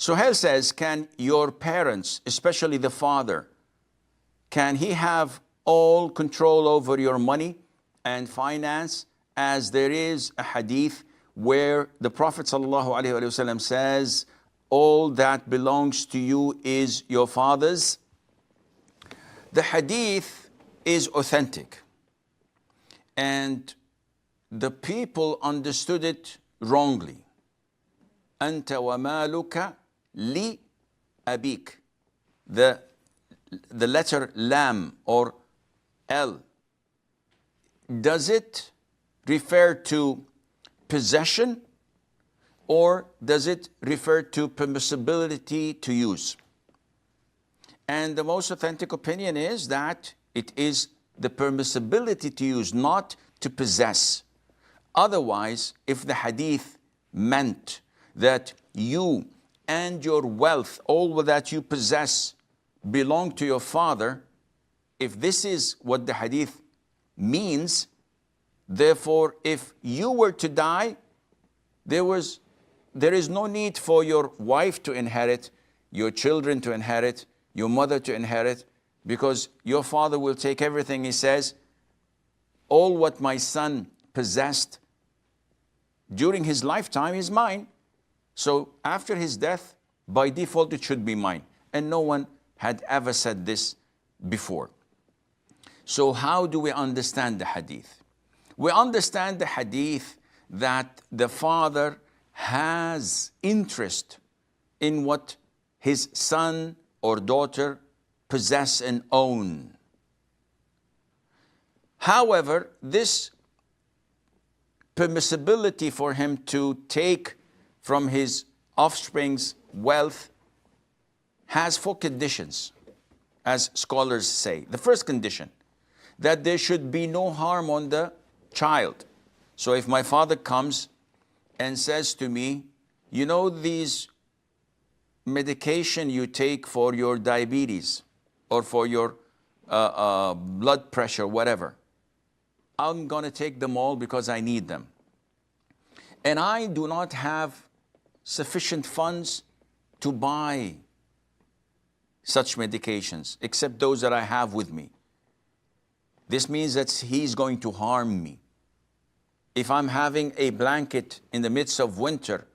Suhail says, can your parents, especially the father, can he have all control over your money and finance, as there is a hadith where the Prophet ﷺ says, all that belongs to you is your father's? The hadith is authentic, and the people understood it wrongly. أنت ومالك لأبيك. The letter lam or L, does it refer to possession, or does it refer to permissibility to use? And the most authentic opinion is that it is the permissibility to use, not to possess. Otherwise, if the hadith meant that you and your wealth, all that you possess, belong to your father, if this is what the hadith means, therefore, if you were to die, there is no need for your wife to inherit, your children to inherit, your mother to inherit, because your father will take everything. He says, all what my son possessed during his lifetime is mine. So after his death, by default, it should be mine. And no one had ever said this before. So how do we understand the hadith? We understand the hadith that the father has interest in what his son or daughter possess and own. However, this permissibility for him to take from his offspring's wealth has 4 conditions, as scholars say. The first condition, that there should be no harm on the child. So if my father comes and says to me, you know these medication you take for your diabetes or for your blood pressure, whatever, I'm going to take them all because I need them. And I do not have sufficient funds to buy such medications, except those that I have with me. This means that he's going to harm me. If I'm having a blanket in the midst of winter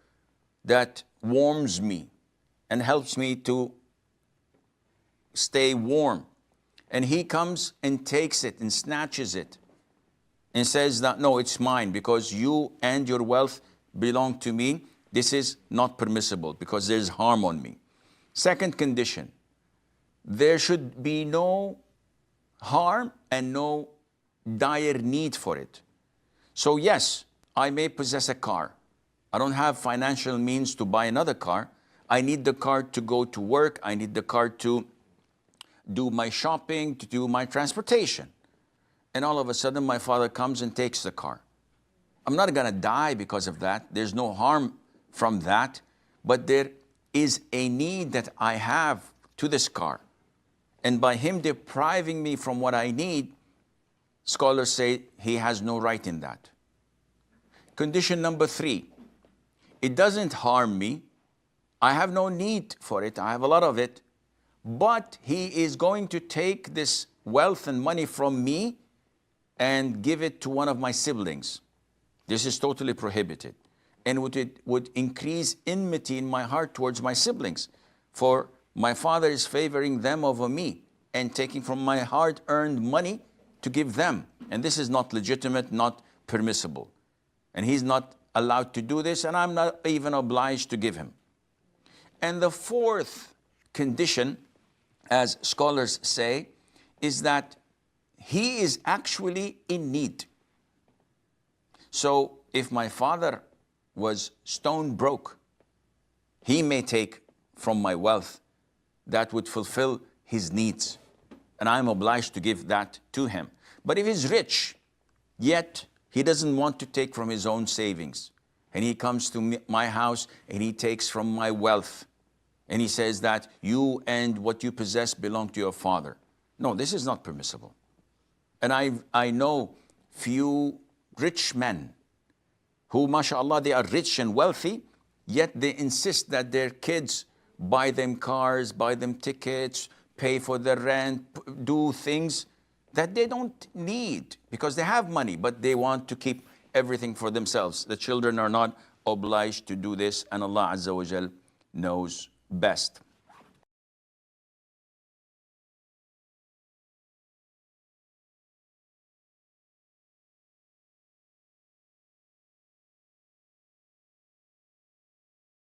that warms me and helps me to stay warm, and he comes and takes it and snatches it and says that, no, it's mine because you and your wealth belong to me, this is not permissible because there's harm on me. Second condition, there should be no harm and no dire need for it. So yes, I may possess a car. I don't have financial means to buy another car. I need the car to go to work. I need the car to do my shopping, to do my transportation. And all of a sudden, my father comes and takes the car. I'm not going to die because of that. There's no harm from that. But there is a need that I have to this car. And by him depriving me from what I need, scholars say he has no right in that. Condition number 3, it doesn't harm me. I have no need for it. I have a lot of it. But he is going to take this wealth and money from me and give it to one of my siblings. This is totally prohibited. And it would increase enmity in my heart towards my siblings. For my father is favoring them over me and taking from my hard-earned money to give them. And this is not legitimate, not permissible. And he's not allowed to do this, and I'm not even obliged to give him. And the fourth condition, as scholars say, is that he is actually in need. So if my father was stone broke, he may take from my wealth that would fulfill his needs, and I'm obliged to give that to him. But if he's rich, yet he doesn't want to take from his own savings, and he comes to my house and he takes from my wealth, and he says that you and what you possess belong to your father. No, this is not permissible. And I know few rich men who, mashallah, they are rich and wealthy, yet they insist that their kids buy them cars, buy them tickets, pay for their rent, do things that they don't need because they have money, but they want to keep everything for themselves. The children are not obliged to do this, and Allah Azza wa Jal knows best.